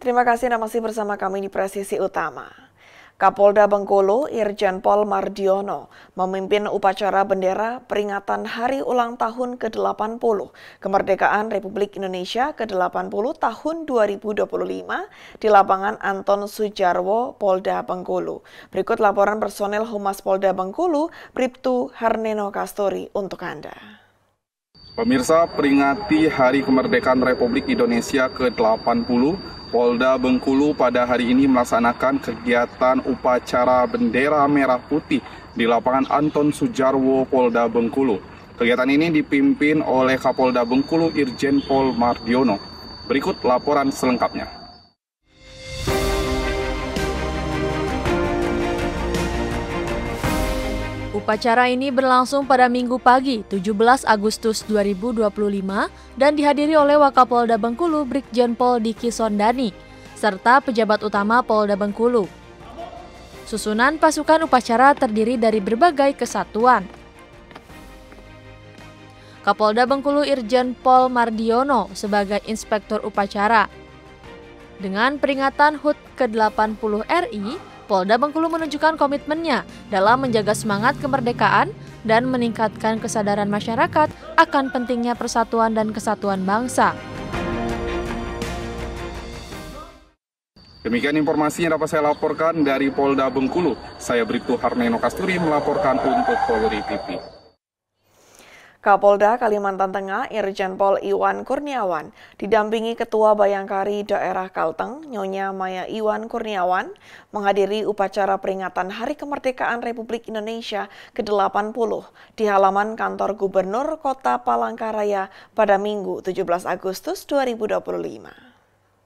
Terima kasih Anda masih bersama kami di Presisi Utama. Kapolda Bengkulu, Irjen Pol Mardiono, memimpin upacara bendera peringatan Hari Ulang Tahun ke-80 Kemerdekaan Republik Indonesia ke-80 tahun 2025 di lapangan Anton Sujarwo, Polda Bengkulu. Berikut laporan personel Humas Polda Bengkulu, Bribtu Harneno Kastori untuk Anda. Pemirsa, peringati Hari Kemerdekaan Republik Indonesia ke-80, Polda Bengkulu pada hari ini melaksanakan kegiatan upacara bendera merah putih di lapangan Anton Sujarwo, Polda Bengkulu. Kegiatan ini dipimpin oleh Kapolda Bengkulu, Irjen Pol Mardiono. Berikut laporan selengkapnya. Upacara ini berlangsung pada Minggu pagi 17 Agustus 2025 dan dihadiri oleh Wakapolda Bengkulu Brigjen Pol Diki Sondani serta pejabat utama Polda Bengkulu. Susunan pasukan upacara terdiri dari berbagai kesatuan. Kapolda Bengkulu Irjen Pol Mardiono sebagai inspektur upacara. Dengan peringatan HUT ke-80 RI, Polda Bengkulu menunjukkan komitmennya dalam menjaga semangat kemerdekaan dan meningkatkan kesadaran masyarakat akan pentingnya persatuan dan kesatuan bangsa. Demikian informasi yang dapat saya laporkan dari Polda Bengkulu. Saya Bribtu Harneno Kastori melaporkan untuk Polri TV. Kapolda Kalimantan Tengah Irjen Pol Iwan Kurniawan didampingi Ketua Bayangkari Daerah Kalteng Nyonya Maya Iwan Kurniawan menghadiri upacara peringatan Hari Kemerdekaan Republik Indonesia ke-80 di halaman kantor Gubernur Kota Palangkaraya pada Minggu 17 Agustus 2025.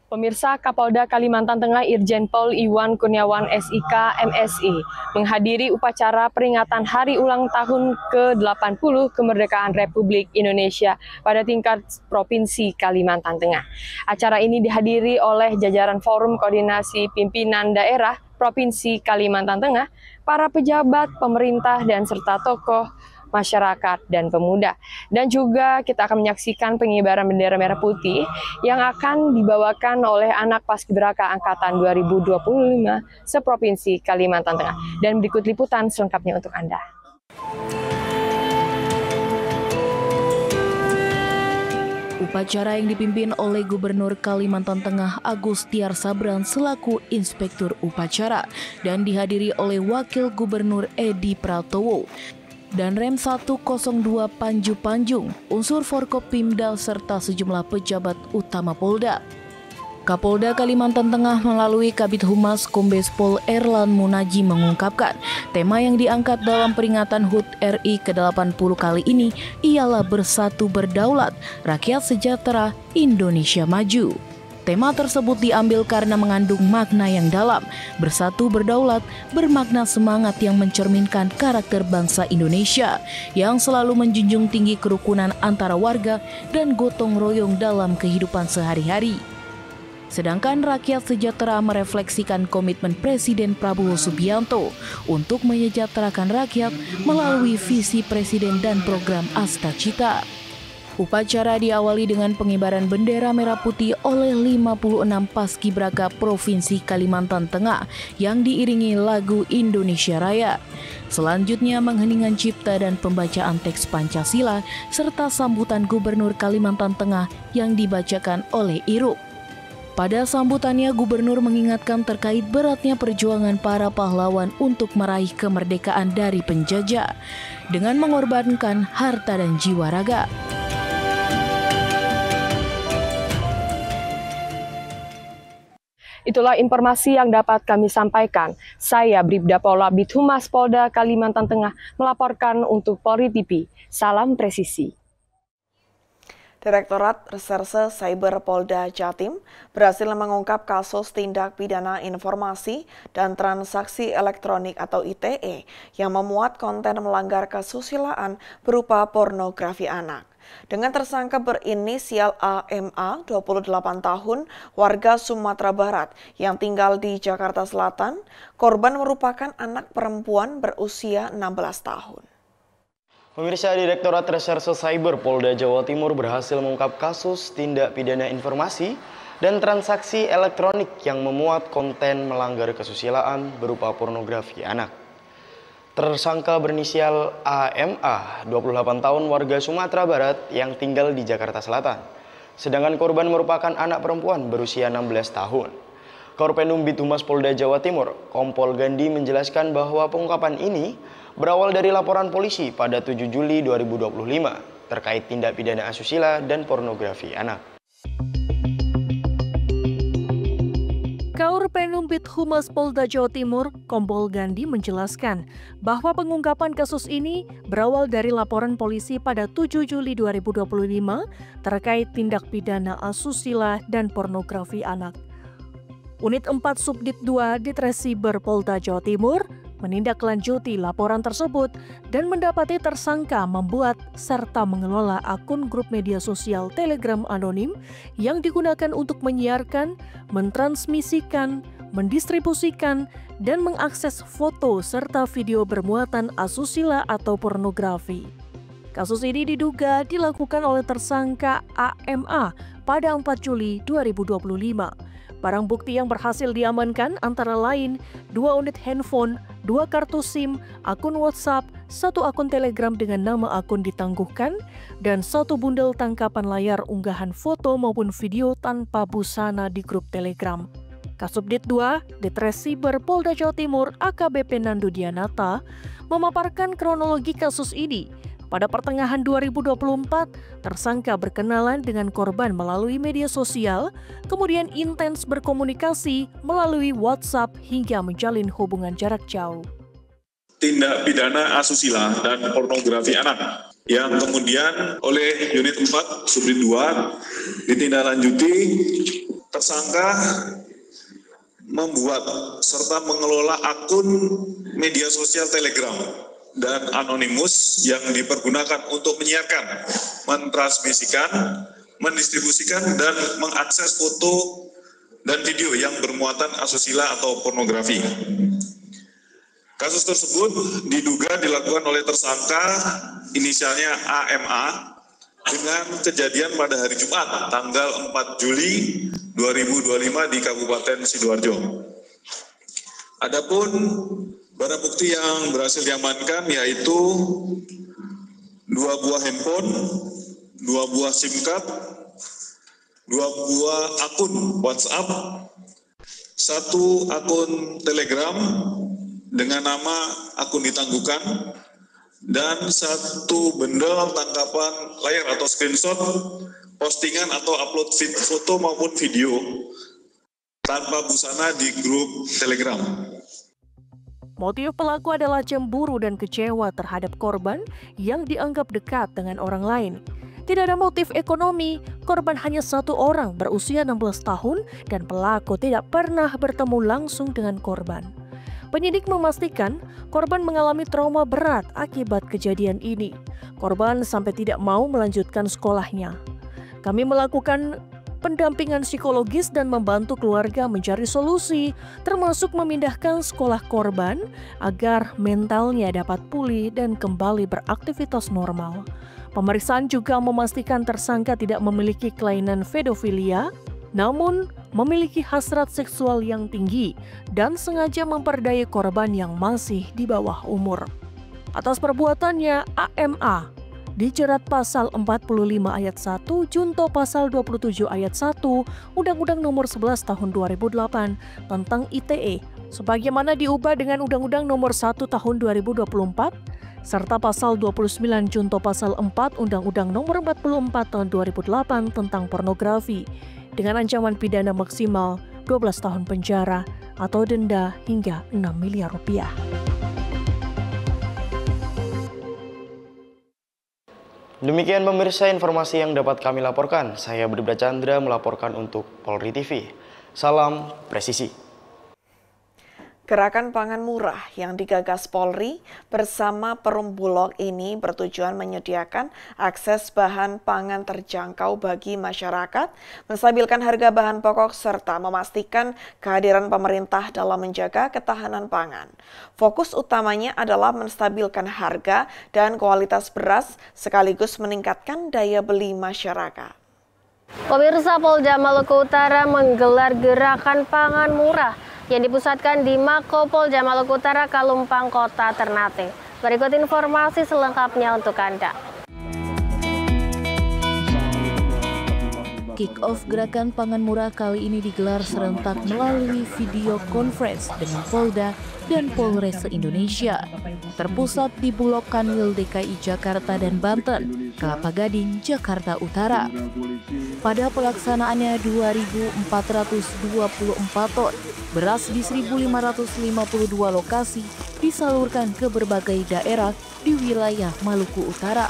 Pemirsa, Kapolda Kalimantan Tengah Irjen Pol Iwan Kurniawan SIK MSI menghadiri upacara peringatan Hari Ulang Tahun ke-80 Kemerdekaan Republik Indonesia pada tingkat Provinsi Kalimantan Tengah. Acara ini dihadiri oleh jajaran Forum Koordinasi Pimpinan Daerah Provinsi Kalimantan Tengah, para pejabat pemerintah dan serta tokoh masyarakat dan pemuda. Dan juga kita akan menyaksikan pengibaran bendera merah putih yang akan dibawakan oleh anak Paskibraka Angkatan 2025 seprovinsi Kalimantan Tengah. Dan berikut liputan selengkapnya untuk Anda. Upacara yang dipimpin oleh Gubernur Kalimantan Tengah Agus Tiar Sabran selaku Inspektur Upacara dan dihadiri oleh Wakil Gubernur Edi Pratowo dan Rem 102 Panju Panjung, unsur Forkopimda serta sejumlah pejabat utama Polda. Kapolda Kalimantan Tengah melalui Kabid Humas Kombes Pol Erlan Munaji mengungkapkan tema yang diangkat dalam peringatan HUT RI ke-80 kali ini ialah Bersatu Berdaulat, Rakyat Sejahtera, Indonesia Maju. Tema tersebut diambil karena mengandung makna yang dalam. Bersatu berdaulat bermakna semangat yang mencerminkan karakter bangsa Indonesia yang selalu menjunjung tinggi kerukunan antara warga dan gotong royong dalam kehidupan sehari-hari. Sedangkan rakyat sejahtera merefleksikan komitmen Presiden Prabowo Subianto untuk menyejahterakan rakyat melalui visi Presiden dan program Asta Cita. Upacara diawali dengan pengibaran bendera merah putih oleh 56 Paskibraka Provinsi Kalimantan Tengah yang diiringi lagu Indonesia Raya. Selanjutnya mengheningkan cipta dan pembacaan teks Pancasila serta sambutan Gubernur Kalimantan Tengah yang dibacakan oleh Irup. Pada sambutannya, Gubernur mengingatkan terkait beratnya perjuangan para pahlawan untuk meraih kemerdekaan dari penjajah dengan mengorbankan harta dan jiwa raga. Itulah informasi yang dapat kami sampaikan. Saya Bribda Paula Bithumas Polda Kalimantan Tengah melaporkan untuk Polri TV. Salam presisi. Direktorat Reserse Cyber Polda Jatim berhasil mengungkap kasus tindak pidana informasi dan transaksi elektronik atau ITE yang memuat konten melanggar kesusilaan berupa pornografi anak. Dengan tersangka berinisial AMA, 28 tahun, warga Sumatera Barat yang tinggal di Jakarta Selatan, korban merupakan anak perempuan berusia 16 tahun. Pemirsa, Direktorat Reserse Cyber Polda Jawa Timur berhasil mengungkap kasus tindak pidana informasi dan transaksi elektronik yang memuat konten melanggar kesusilaan berupa pornografi anak. Tersangka berinisial AMA, 28 tahun warga Sumatera Barat yang tinggal di Jakarta Selatan. Sedangkan korban merupakan anak perempuan berusia 16 tahun. Korpenum Bitumas Polda Jawa Timur, Kompol Gandhi menjelaskan bahwa pengungkapan ini berawal dari laporan polisi pada 7 Juli 2025 terkait tindak pidana asusila dan pornografi anak. Korpenum Bitumas Polda Jawa Timur, Kompol Gandhi menjelaskan bahwa pengungkapan kasus ini berawal dari laporan polisi pada 7 Juli 2025 terkait tindak pidana asusila dan pornografi anak. Unit 4 Subdit 2 Ditresiber Polda Jawa Timur menindaklanjuti laporan tersebut dan mendapati tersangka membuat serta mengelola akun grup media sosial Telegram anonim yang digunakan untuk menyiarkan, mentransmisikan, mendistribusikan, dan mengakses foto serta video bermuatan asusila atau pornografi. Kasus ini diduga dilakukan oleh tersangka AMA pada 4 Juli 2025. Barang bukti yang berhasil diamankan antara lain 2 unit handphone, 2 kartu SIM, akun WhatsApp, 1 akun Telegram dengan nama akun ditangguhkan, dan 1 bundel tangkapan layar unggahan foto maupun video tanpa busana di grup Telegram. Kasubdit 2, Ditresiber Polda Jawa Timur AKBP Nandu Dianata memaparkan kronologi kasus ini. Pada pertengahan 2024, tersangka berkenalan dengan korban melalui media sosial, kemudian intens berkomunikasi melalui WhatsApp hingga menjalin hubungan jarak jauh. Tindak pidana asusila dan pornografi anak yang kemudian oleh Unit 4 Subdit 2 ditindaklanjuti, tersangka membuat serta mengelola akun media sosial Telegram dan anonimus yang dipergunakan untuk menyiarkan, mentransmisikan, mendistribusikan, dan mengakses foto dan video yang bermuatan asusila atau pornografi. Kasus tersebut diduga dilakukan oleh tersangka inisialnya AMA dengan kejadian pada hari Jumat tanggal 4 Juli 2025 di Kabupaten Sidoarjo. Adapun barang bukti yang berhasil diamankan yaitu 2 buah handphone, 2 buah SIM card, 2 buah akun WhatsApp, 1 akun Telegram dengan nama akun ditangguhkan, dan 1 bundel tangkapan layar atau screenshot postingan atau upload foto maupun video tanpa busana di grup Telegram. Motif pelaku adalah cemburu dan kecewa terhadap korban yang dianggap dekat dengan orang lain. Tidak ada motif ekonomi, korban hanya 1 orang berusia 16 tahun dan pelaku tidak pernah bertemu langsung dengan korban. Penyidik memastikan korban mengalami trauma berat akibat kejadian ini. Korban sampai tidak mau melanjutkan sekolahnya. Kami melakukan pendampingan psikologis dan membantu keluarga mencari solusi, termasuk memindahkan sekolah korban agar mentalnya dapat pulih dan kembali beraktivitas normal. Pemeriksaan juga memastikan tersangka tidak memiliki kelainan pedofilia, namun memiliki hasrat seksual yang tinggi dan sengaja memperdaya korban yang masih di bawah umur. Atas perbuatannya, AMA dijerat pasal 45 ayat 1 junto pasal 27 ayat 1 Undang-Undang Nomor 11 Tahun 2008 tentang ITE sebagaimana diubah dengan Undang-Undang Nomor 1 Tahun 2024 serta pasal 29 junto pasal 4 Undang-Undang Nomor 44 Tahun 2008 tentang pornografi dengan ancaman pidana maksimal 12 tahun penjara atau denda hingga 6 miliar rupiah. Demikian pemirsa informasi yang dapat kami laporkan. Saya Budi Chandra melaporkan untuk Polri TV. Salam presisi. Gerakan pangan murah yang digagas Polri bersama Perum Bulog ini bertujuan menyediakan akses bahan pangan terjangkau bagi masyarakat, menstabilkan harga bahan pokok, serta memastikan kehadiran pemerintah dalam menjaga ketahanan pangan. Fokus utamanya adalah menstabilkan harga dan kualitas beras sekaligus meningkatkan daya beli masyarakat. Pemirsa, Polda Maluku Utara menggelar gerakan pangan murah yang dipusatkan di Mako Polda Maluku Utara, Kalumpang, Kota Ternate. Berikut informasi selengkapnya untuk Anda. Kick-off gerakan pangan murah kali ini digelar serentak melalui video conference dengan Polda dan Polres se-Indonesia. Terpusat di Bulog Kanwil DKI Jakarta dan Banten, Kelapa Gading, Jakarta Utara. Pada pelaksanaannya 2.424 ton beras di 1.552 lokasi disalurkan ke berbagai daerah di wilayah Maluku Utara.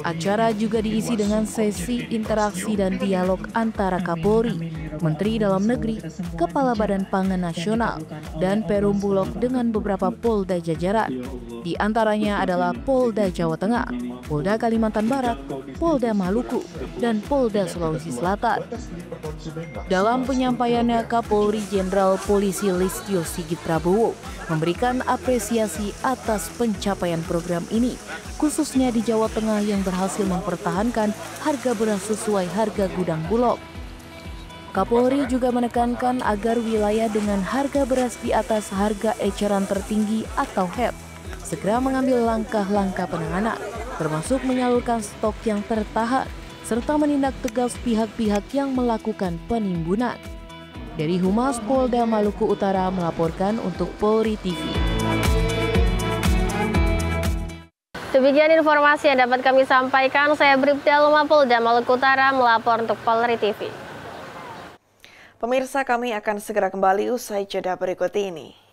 Acara juga diisi dengan sesi interaksi dan dialog antara Kapolri, Menteri Dalam Negeri, Kepala Badan Pangan Nasional, dan Perum Bulog dengan beberapa Polda jajaran. Di antaranya adalah Polda Jawa Tengah, Polda Kalimantan Barat, Polda Maluku, dan Polda Sulawesi Selatan. Dalam penyampaiannya, Kapolri Jenderal Polisi Listio Sigit Prabowo memberikan apresiasi atas pencapaian program ini, khususnya di Jawa Tengah yang berhasil mempertahankan harga beras sesuai harga gudang Bulog. Kapolri juga menekankan agar wilayah dengan harga beras di atas harga eceran tertinggi atau HEP segera mengambil langkah-langkah penanganan, termasuk menyalurkan stok yang tertahan, serta menindak tegas pihak-pihak yang melakukan penimbunan. Dari Humas Polda Maluku Utara melaporkan untuk Polri TV. Demikian informasi yang dapat kami sampaikan. Saya Bribda Luma Polda Maluku Utara melapor untuk Polri TV. Pemirsa, kami akan segera kembali usai jeda berikut ini.